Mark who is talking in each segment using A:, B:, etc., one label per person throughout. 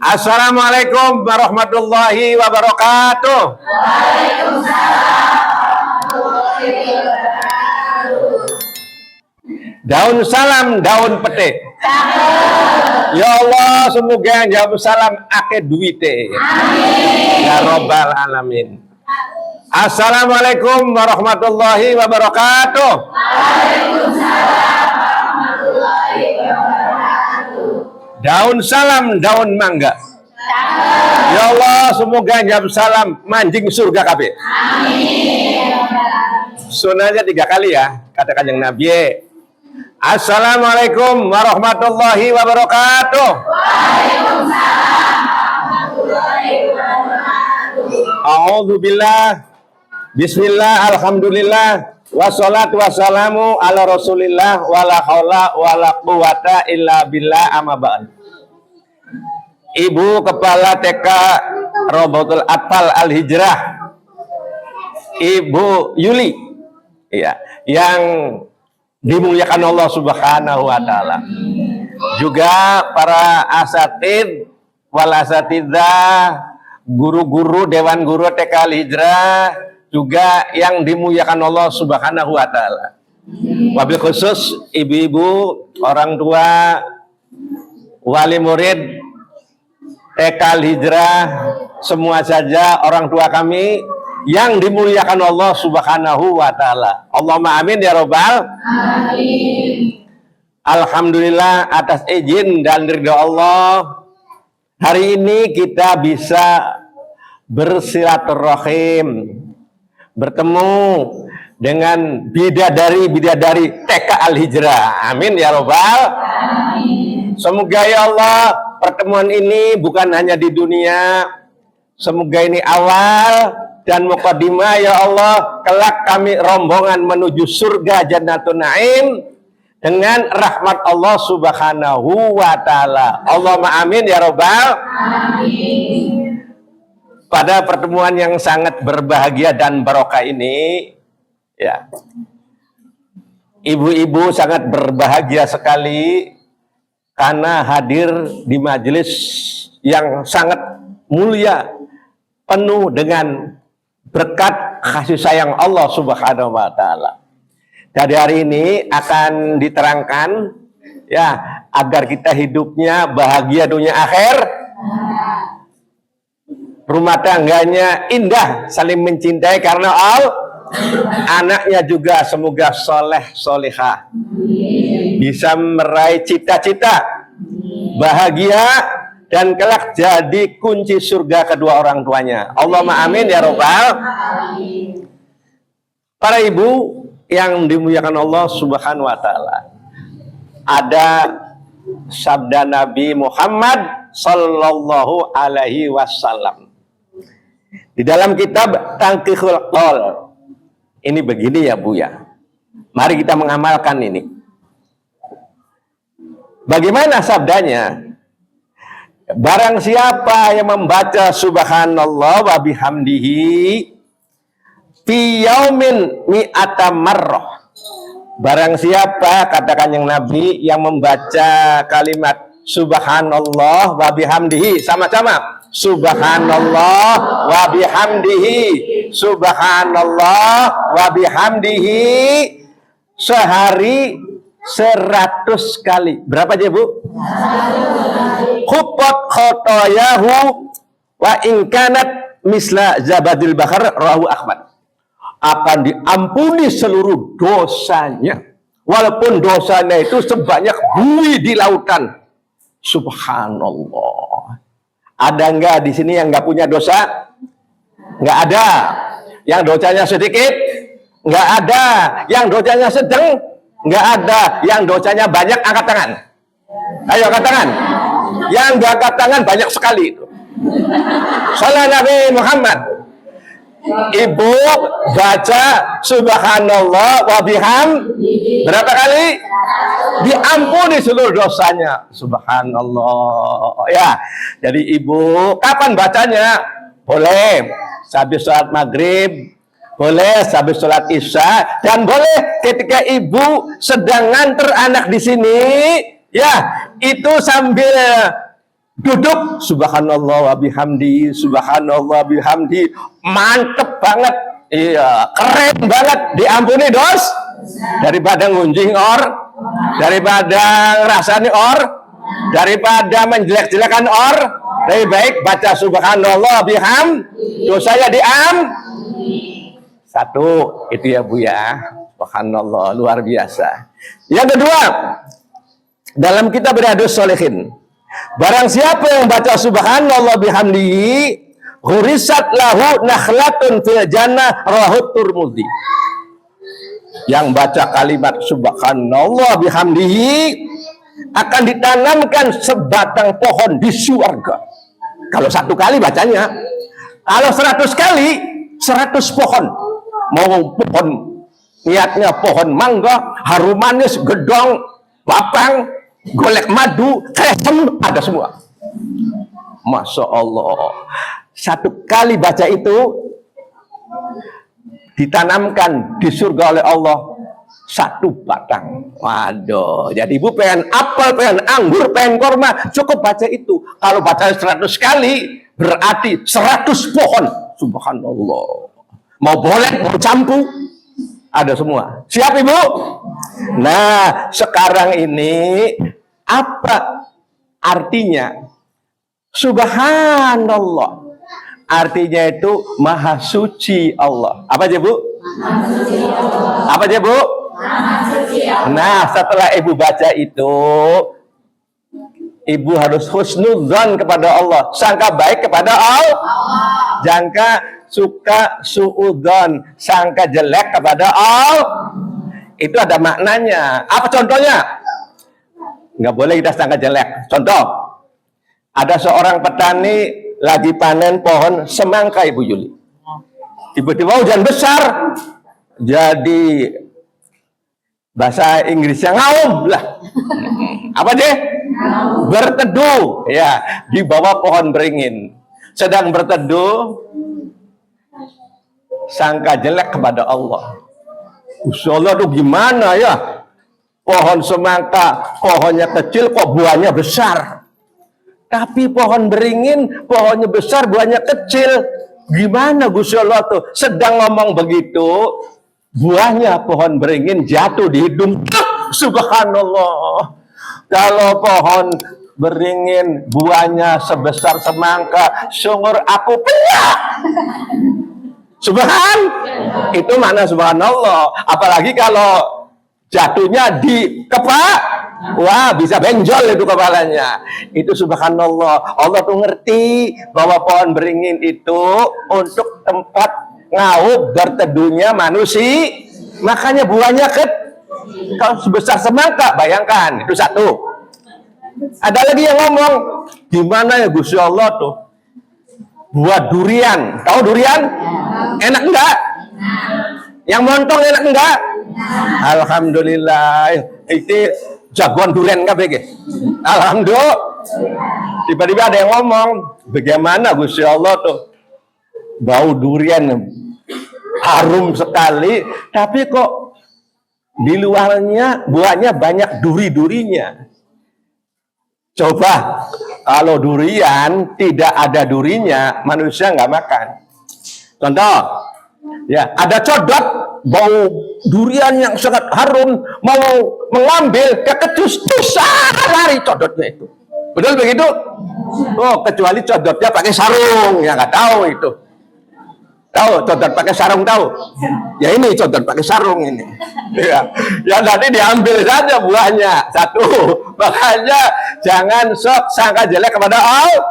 A: Assalamualaikum warahmatullahi wabarakatuh. Daun salam, daun petik. Ya Allah, semoga jawab salam ake duite. Amin. Ya Rabbal Alamin. Assalamualaikum warahmatullahi wabarakatuh. Waalaikumsalam warahmatullahi wabarakatuh. Daun salam, daun mangga. Ya Allah, semoga jawab salam manjing surga kabeh. Amin. Sunahnya 3 kali ya, kata Kanjeng Nabi. Assalamualaikum warahmatullahi wabarakatuh. Waalaikumsalam warahmatullahi wabarakatuh. A'udzubillah. Bismillah, alhamdulillah. Wassalatu wassalamu ala rasulillah. Wala haula wala quwata illa billah, amma ba'd. Ibu Kepala TK Robotul Atfal Al-Hijrah, Ibu Yuli, ya, yang dimuliakan Allah Subhanahu wa Ta'ala. Juga para asatid wal asatidzah, guru-guru Dewan Guru TK Al-Hijrah, juga yang dimuliakan Allah Subhanahu wa Ta'ala. Wabil khusus ibu-ibu, orang tua, wali murid TK Al-Hijrah, semua saja orang tua kami yang dimuliakan Allah Subhanahu wa Ta'ala. Allahumma amin ya Rabbal. Amin. Alhamdulillah atas izin dan ridha Allah, hari ini kita bisa bersilaturahim, bertemu dengan bidadari-bidadari TK Al-Hijrah. Amin ya Rabbal. Amin. Semoga ya Allah, pertemuan ini bukan hanya di dunia, semoga ini awal dan muqaddimah ya Allah, kelak kami rombongan menuju surga Jannatun Naim dengan rahmat Allah Subhanahu wa Ta'ala. Allahumma amin ya Rabbal. Amin. Pada pertemuan yang sangat berbahagia dan barokah ini, ya, ibu-ibu sangat berbahagia sekali karena hadir di majelis yang sangat mulia, penuh dengan berkat kasih sayang Allah Subhanahu wa Ta'ala. Dari hari ini akan diterangkan, ya, agar kita hidupnya bahagia dunia akhir, rumah tangganya indah, saling mencintai karena Allah, anaknya juga semoga soleh solihah, bisa meraih cita-cita bahagia dan kelak jadi kunci surga kedua orang tuanya. Allahumma amin ya Rabbal. Para ibu yang dimuliakan Allah Subhanahu wa Ta'ala, ada sabda Nabi Muhammad sallallahu alaihi wasallam di dalam kitab Tangqiqul Qaul. Ini begini ya Bu ya. Mari kita mengamalkan ini. Bagaimana sabdanya? Barang siapa yang membaca subhanallah wa bihamdihi fi yaumin mi'ata marrah. Barang siapa, katakan yang Nabi, yang membaca kalimat subhanallah wa bihamdihi, sama-sama, subhanallah wa bihamdihi, subhanallah wa bihamdihi, sehari 100 kali. Berapa aja Bu? Khufat khotoyahu wa ingkanat misla zabadil bahar, rawahu Ahmad. Akan diampuni seluruh dosanya, walaupun dosanya itu sebanyak bui di lautan. Subhanallah. Ada enggak di sini yang enggak punya dosa? Enggak ada. Yang dosanya sedikit? Enggak ada. Yang dosanya sedang? Enggak ada. Yang dosanya banyak, angkat tangan. Ayo angkat tangan. Yang enggak angkat tangan banyak sekali itu. Salam Nabi Muhammad. Ibu baca subhanallah wa bihamdihi berapa kali? Diampuni seluruh dosanya. Subhanallah. Ya. Jadi ibu kapan bacanya? Boleh habis sholat maghrib, boleh habis sholat isya, dan boleh ketika ibu sedang nganter anak di sini, ya, itu sambil Duduk, subhanallah wa bihamdi, subhanallah bihamdi, mantep banget, iya, keren banget, diampuni daripada ngunjing daripada ngerasani daripada menjelek-jelekan lebih baik baca subhanallah bihamdi, dosanya satu, itu ya Bu ya, subhanallah, luar biasa. Yang kedua, dalam kitab Riyadhus Shalihin, barang siapa yang baca subhanallah bihamdihi, ghurisat lahu nakhlatun fil jannah, rawahu Tirmidzi. Yang baca kalimat subhanallah bihamdihi akan ditanamkan sebatang pohon di surga. Kalau satu kali bacanya, kalau 100 kali 100 pohon. Mau pohon, niatnya pohon mangga, harum manis, gedong, lapang, golek madu, kresem, ada semua. Masya Allah. Satu kali baca itu ditanamkan di surga oleh Allah satu batang. Waduh, jadi ibu pengen apel, pengen anggur, pengen korma, cukup baca itu. Kalau baca 100 kali berarti 100 pohon. Subhanallah. Mau boleh, mau campu, ada semua. Siap ibu? Nah, sekarang ini apa artinya subhanallah? Artinya itu maha suci Allah. Apa aja bu? Apa aja bu? Nah, setelah ibu baca itu, ibu harus husnudzon kepada Allah, sangka baik kepada Allah. Jangka suka suudzon, sangka jelek kepada Allah. Itu ada maknanya. Apa contohnya? Nggak boleh kita sangka jelek. Contoh, ada seorang petani lagi panen pohon semangka Ibu Yuli. Tiba-tiba hujan besar, jadi bahasa Inggrisnya ngaum lah. Apa deh? Berteduh, ya, di bawah pohon beringin. Sedang berteduh, sangka jelek kepada Allah. Allah tuh gimana ya? Pohon semangka, pohonnya kecil kok buahnya besar. Tapi pohon beringin, pohonnya besar, buahnya kecil. Gimana Gusti Allah tuh? Sedang ngomong begitu, buahnya pohon beringin jatuh di hidung. Subhanallah. Kalau pohon beringin buahnya sebesar semangka, sungguh aku penyak. Subhan, itu mana subhanallah. Apalagi kalau jatuhnya di kepala, wah bisa benjol itu kepalanya. Itu subhanallah. Allah tuh ngerti bahwa pohon beringin itu untuk tempat ngaup berteduhnya manusia. Makanya buahnya kalau sebesar semangka, bayangkan. Itu satu. Ada lagi yang ngomong, gimana ya Gusti Allah tuh? Buah durian, tahu durian? Enak enggak? Yang montong enak enggak? Alhamdulillah. Itu jagoan durian enggak BG? Alhamdulillah. Tiba-tiba ada yang ngomong, bagaimana Gusti Allah tuh? Bau durian harum sekali, tapi kok di luarnya buahnya banyak duri-durinya. Coba kalau durian tidak ada durinya, manusia nggak makan. Contoh, ya ada codot bau durian yang sangat harum, mau mengambil kekecus, lari codotnya itu. Betul begitu? Oh, kecuali codotnya pakai sarung, ya nggak tahu itu. Tahu codot pakai sarung tahu? Ya ini codot pakai sarung ini. Ya nanti diambil saja buahnya satu. Makanya jangan sok sangka jelek kepada Allah.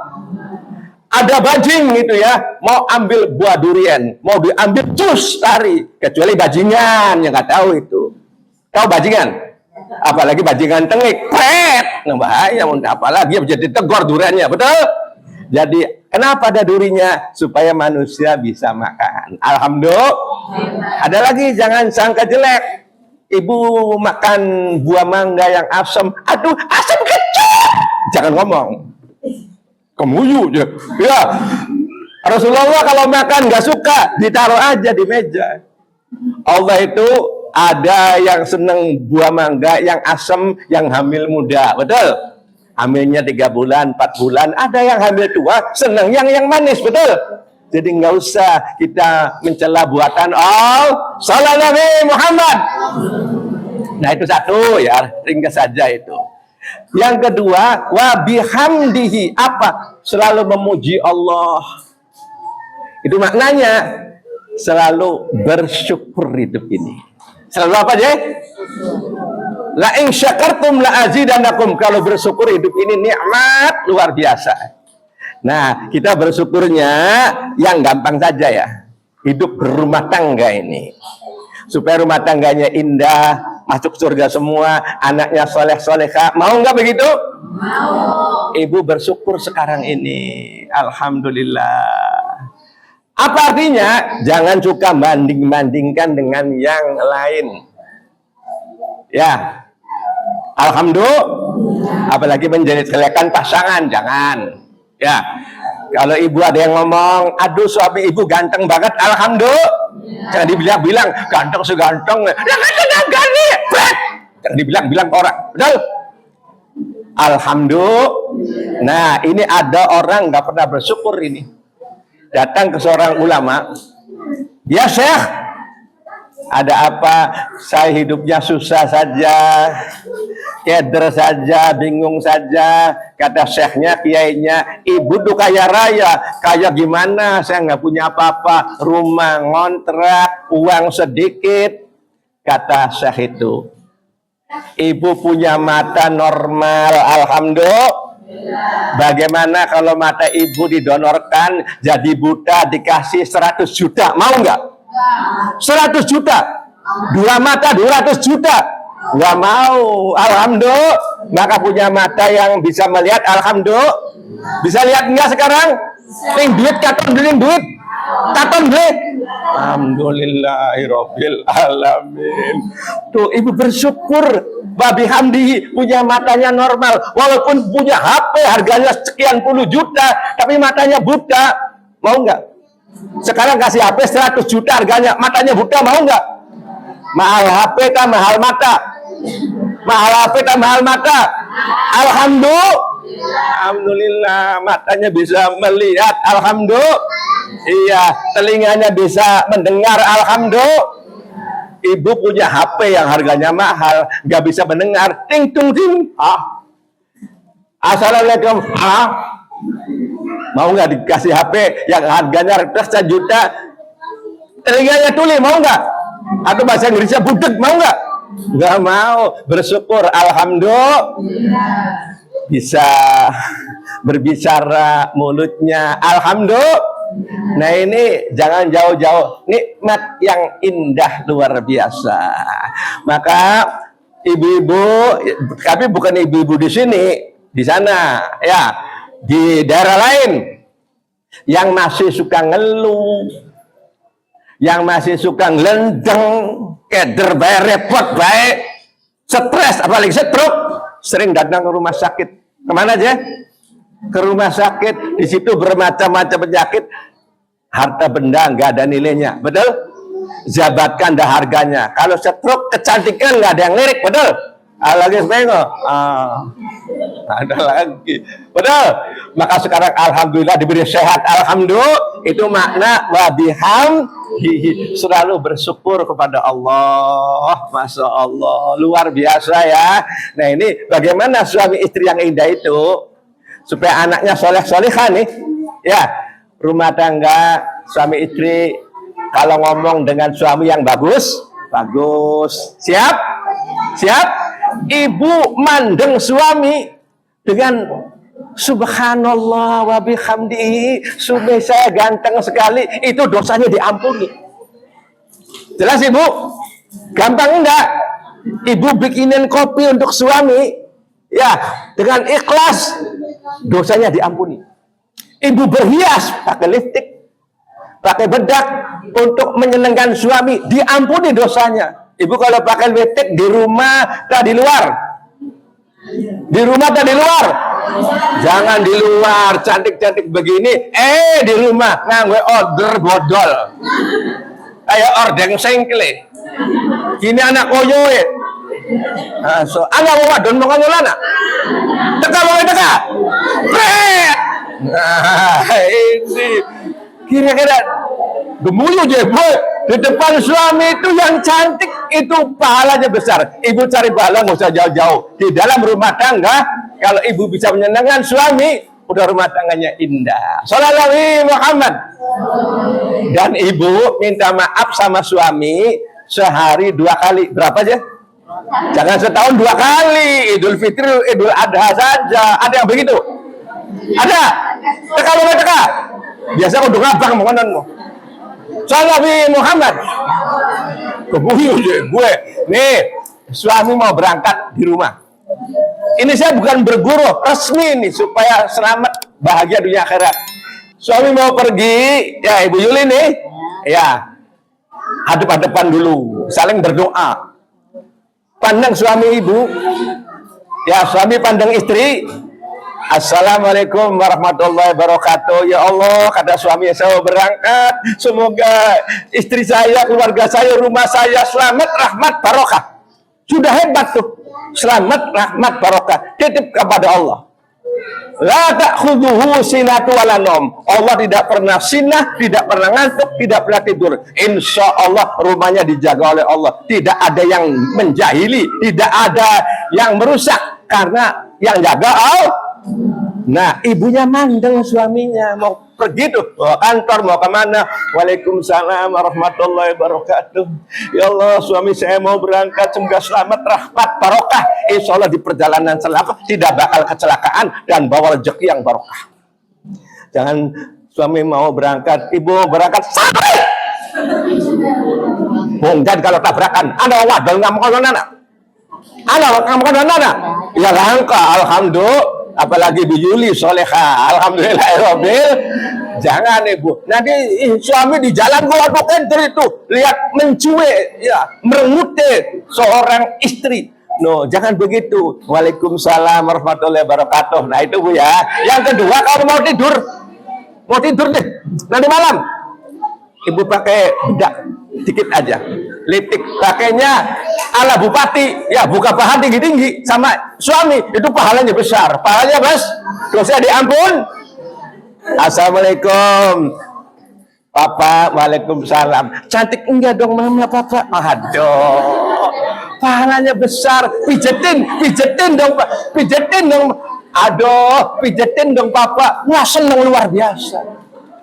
A: Ada bajing gitu ya, mau ambil buah durian, mau diambil cus lari. Kecuali bajingan yang nggak tahu itu. Tahu bajingan? Apalagi bajingan tengik, pret, nah bahaya. Apalagi menjadi tegor duriannya, betul? Jadi kenapa ada durinya? Supaya manusia bisa makan. Alhamdulillah. Ada lagi, jangan sangka jelek. Ibu makan buah mangga yang asam. Aduh, asam kecil. Jangan ngomong. Kemuyu aja. Ya. Rasulullah kalau makan nggak suka, ditaruh aja di meja. Allah itu ada yang seneng buah mangga yang asam, yang hamil muda. Betul? hamilnya 3 bulan, 4 bulan, ada yang hamil 2, senang yang manis, betul? Jadi nggak usah kita mencela buatan Sallallahu Nabi Muhammad. Nah itu satu ya, ringkas saja itu. Yang kedua, wa bihamdihi, apa? Selalu memuji Allah. Itu maknanya selalu bersyukur hidup ini. Selalu apa aja? La in syakartum la azidannakum. Kalau bersyukur hidup ini nikmat luar biasa. Nah, kita bersyukurnya yang gampang saja ya. Hidup berumah tangga ini. Supaya rumah tangganya indah, masuk surga semua, anaknya soleh-solehah. Mau nggak begitu? Mau. Ibu bersyukur sekarang ini. Alhamdulillah. Apa artinya? Jangan suka banding-bandingkan dengan yang lain. Ya. Alhamdulillah. Apalagi menjelek-jelekan pasangan, jangan. Ya, kalau ibu ada yang ngomong, aduh suami ibu ganteng banget, alhamdulillah. Jangan dibilang-bilang, ganteng seganteng. Jangan dibilang-bilang orang. Betul? Alhamdulillah. Nah, ini ada orang nggak pernah bersyukur ini. Datang ke seorang ulama, ya Syekh, ada apa? Saya hidupnya susah saja, keder saja, bingung saja. Kata syekhnya, kiainya, ibu tuh kaya raya. Kaya gimana? Saya nggak punya apa-apa, rumah ngontrak, uang sedikit. Kata syekh itu, ibu punya mata normal, alhamdulillah. Bagaimana kalau mata ibu didonorkan jadi buta, dikasih 100 juta, mau nggak? 100 juta, 2 mata 200 juta. Nggak mau, alhamdulillah. Maka punya mata yang bisa melihat, alhamdulillah. Bisa lihat enggak sekarang? Ning duit, katon beli duit, katon beli. Alhamdulillahirabbil alamin. Tuh ibu bersyukur, babi hamdi punya matanya normal, walaupun punya HP harganya sekian puluh juta, tapi matanya buta. Mau nggak? Sekarang kasih HP 100 juta harganya, matanya buta, mau nggak? Mahal HP tak mahal mata. Mahal HP tak mahal mata. Alhamdulillah, matanya bisa melihat, alhamdulillah. Iya, telinganya bisa mendengar, alhamdulillah. Ibu punya HP yang harganya mahal, nggak bisa mendengar, ting tung ting. Assalamualaikum. Mau nggak dikasih HP yang harganya ratusan juta, telinganya tuli, mau nggak? Atau bahasa Inggrisnya budek, mau nggak? Nggak mau. Bersyukur, alhamdulillah. Bisa berbicara mulutnya, alhamdulillah. Nah ini jangan jauh-jauh, nikmat yang indah luar biasa. Maka ibu-ibu, tapi bukan ibu-ibu di sini, di sana, ya, di daerah lain yang masih suka ngeluh, yang masih suka ngelendeng, keder baik, repot baik, stres, apalagi stroke, sering datang ke rumah sakit. Kemana aja? Ke rumah sakit. Di situ bermacam-macam penyakit. Harta benda nggak ada nilainya, betul? Jabatan dah harganya. Kalau stroke, kecantikan nggak ada yang lirik, betul? Lagi semengok, ada lagi, betul? Maka sekarang alhamdulillah diberi sehat, alhamdulillah. Itu makna wabiham, selalu bersyukur kepada Allah. Masya Allah, luar biasa ya. Nah ini bagaimana suami istri yang indah itu, supaya anaknya soleh-solehah nih, ya. Rumah tangga, suami istri, kalau ngomong dengan suami yang bagus, siap? Siap? Ibu mandeng suami dengan subhanallah wa bihamdihi, suami saya ganteng sekali, itu dosanya diampuni. Jelas ibu? Gampang enggak? Ibu bikinin kopi untuk suami, ya, dengan ikhlas, dosanya diampuni. Ibu berhias, pakai lipstik, pakai bedak untuk menyenangkan suami, diampuni dosanya. Ibu kalau pakai lipstik di rumah atau di luar? Di rumah atau di luar? Jangan di luar, cantik-cantik begini, di rumah nganggo order bodol. Kayak ordeng sengkle. Gini anak koyo So, ana wadon mau ngolana. Teka mau teka. Nah, ini kira-kira gemuyu je boy di depan suami itu yang cantik itu pahalanya besar. Ibu cari pahala nggak usah jauh-jauh di dalam rumah tangga. Kalau ibu bisa menyenangkan suami, udah rumah tangganya indah. Shallallahu alaihi Muhammad. Dan ibu minta maaf sama suami sehari 2 kali. Berapa aja? Jangan setahun 2 kali. Idul Fitri, Idul Adha saja. Ada yang begitu? Ada? Teka mau teka. Biasa kudu ngabang mau. Shallallahu Muhammad. Kebuyu gue. Nih, suami mau berangkat di rumah. Ini saya bukan berguru, resmi nih supaya selamat bahagia dunia akhirat. Suami mau pergi, ya Ibu Yuli nih, ya hadap-hadapan dulu, saling berdoa. Pandang suami ibu, ya suami pandang istri. Assalamualaikum warahmatullahi wabarakatuh. Ya Allah, kata suami saya berangkat, semoga istri saya, keluarga saya, rumah saya selamat, rahmat, barokah. Sudah hebat tuh, selamat, rahmat, barokah. Titip kepada Allah. La ta'khudhuhu sinatu wala naum. Allah tidak pernah sinah, tidak pernah ngantuk, tidak pernah tidur. Insya Allah rumahnya dijaga oleh Allah. Tidak ada yang menjahili, tidak ada yang merusak karena yang jaga Allah. Nah, ibunya mandang suaminya mau pergi tuh, mau kantor, mau kemana. Waalaikumsalam warahmatullahi wabarakatuh. Ya Allah, suami saya mau berangkat, semoga selamat, rahmat, barokah. Insya Allah di perjalanan selamat, tidak bakal kecelakaan dan bawa rezeki yang barokah. Jangan suami mau berangkat, ibu berangkat sampai. Mungkin kalau tabrakan, ada wadal ngamuk anak. Ada ngamuk anak. Ya langka, alhamdulillah. Apalagi Bu Yuli soleha, alhamdulillahirobbil. Jangan ibu. Nanti suami di jalan gua kenter itu lihat mencuek, ya merengute seorang istri. No, jangan begitu. Waalaikumsalam warahmatullahi wabarakatuh. Nah itu Bu ya. Yang kedua, kalau mau tidur deh. Nanti malam, ibu pakai bedak dikit aja. Litik pakainya ala bupati, ya buka paha tinggi-tinggi sama suami, itu pahalanya besar. Pahalanya bos, dosa diampun. Assalamualaikum Papa. Waalaikumsalam. Cantik enggak dong mama Papa? Aduh, pahalanya besar. Pijetin dong Pak, pijetin dong. Aduh, pijetin dong Papa. Wah seneng luar biasa.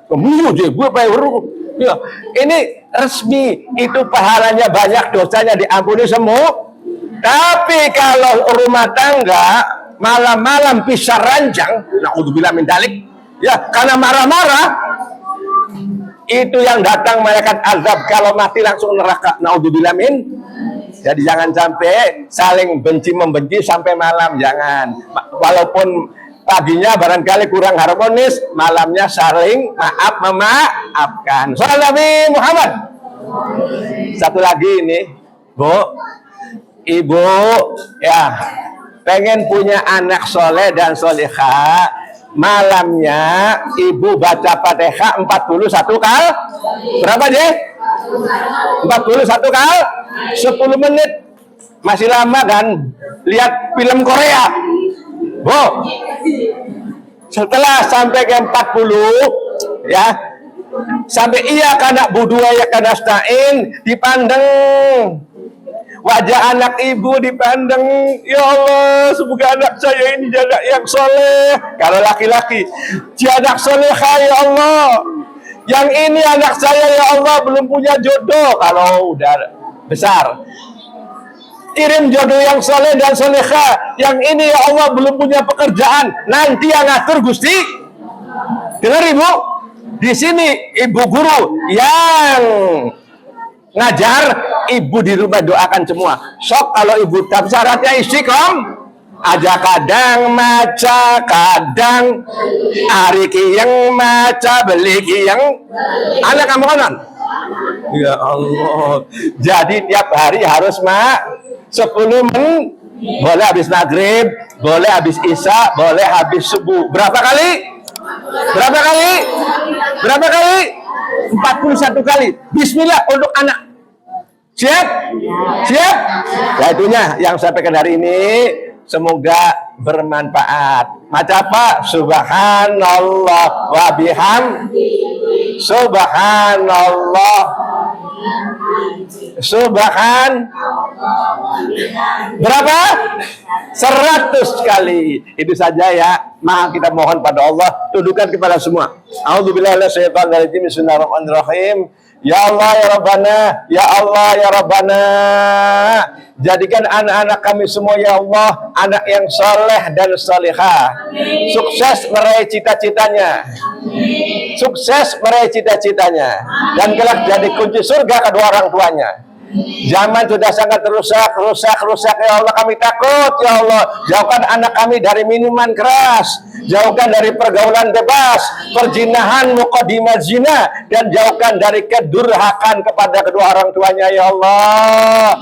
A: Kemudian gue baru. Ya, ini resmi, itu pahalanya banyak, dosanya diampuni semua. Tapi kalau rumah tangga malam-malam pisah ranjang, naudzubillah min dzalik, ya karena marah-marah, itu yang datang malaikat azab, kalau mati langsung neraka, naudzubillah min. Jadi jangan sampai saling benci-membenci sampai malam, jangan. Walaupun paginya barangkali kurang harmonis, malamnya saling memaafkan. Shallallahu Muhammad. Satu lagi ini, Bu, Ibu, ya pengen punya anak soleh dan solehah, malamnya Ibu baca Fatihah 41 kali. Berapa deh? 41 kali, 10 menit. Masih lama kan? Lihat film Korea. Bu, setelah sampai ke 40, ya, sampai iya kana budua ya kana stain, dipandang wajah anak ibu, dipandang, ya Allah, semoga anak saya ini jadi anak yang soleh. Kalau laki-laki, jadi anak solehah ya Allah. Yang ini anak saya ya Allah belum punya jodoh. Kalau udah besar, kirim jodoh yang soleh dan solehah. Yang ini ya Allah belum punya pekerjaan, nanti yang ngatur Gusti. Dengar Ibu, di sini Ibu guru yang ngajar, Ibu di rumah doakan semua. Sok kalau Ibu tak syaratnya istiqom aja, kadang maca, kadang hari yang maca, beli yang anak kamu kanan. Ya Allah, jadi tiap hari harus 10 menit, boleh habis maghrib, boleh habis isya, boleh habis subuh. Berapa kali? Berapa kali? Berapa kali? 41 kali. Bismillah untuk anak. Siap? Siap? Nah itunya yang saya sampaikan hari ini. Semoga bermanfaat. Macam apa? Subhanallah wa bihamdihi. Subhanallah. Berapa? 100 kali. Itu saja ya. Maka kita mohon pada Allah, tundukan kepada semua. A'udzubillahi minasyaitonir rajim. Bismillahirrahmanirrahim. Ya Allah ya Rabbana, ya Allah ya Rabbana, jadikan anak-anak kami semua ya Allah anak yang soleh dan solehah, sukses meraih cita-citanya, sukses meraih cita-citanya, dan kelak jadi kunci surga kedua orang tuanya. Zaman sudah sangat rusak ya Allah, kami takut ya Allah. Jauhkan anak kami dari minuman keras, jauhkan dari pergaulan bebas, perzinahan, muqaddimah zina, dan jauhkan dari kedurhakaan kepada kedua orang tuanya ya Allah.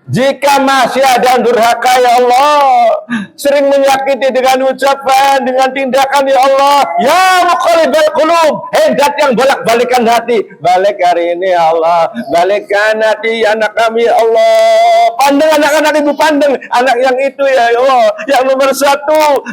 A: Jika masih ada yang durhaka ya Allah, sering menyakiti dengan ucapan, dengan tindakan ya Allah, ya muqallibal qulub, hendak yang bolak-balikan hati, balik hari ini ya Allah, balikkan hati anak kami ya Allah. Pandang anak-anak ibu, pandang anak yang itu ya Allah, yang nomor 1,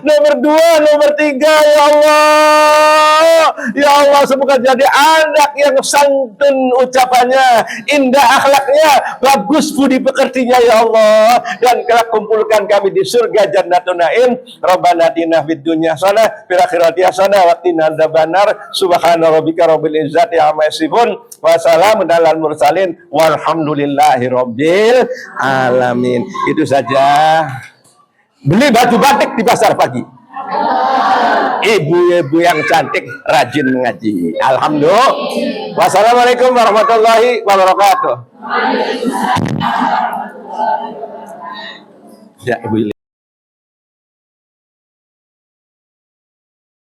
A: nomor 2, nomor 3 ya Allah. Ya Allah, semoga jadi anak yang santun ucapannya, indah akhlaknya, bagus budi pekertinya ya Allah, dan kelak kumpulkan kami di surga Jannatun Naim. Rabbana atina fid dunya hasanah fil akhirati hasanah wa qina adzabannar. Subhana rabbika rabbil izzati amma yasifun wa salamun alal mursalin walhamdulillahi rabbil alamin. Itu saja. Beli baju batik di pasar pagi. Ibu-ibu yang cantik rajin mengaji. Alhamdulillah. Wassalamualaikum warahmatullahi wabarakatuh. Ya, Ibu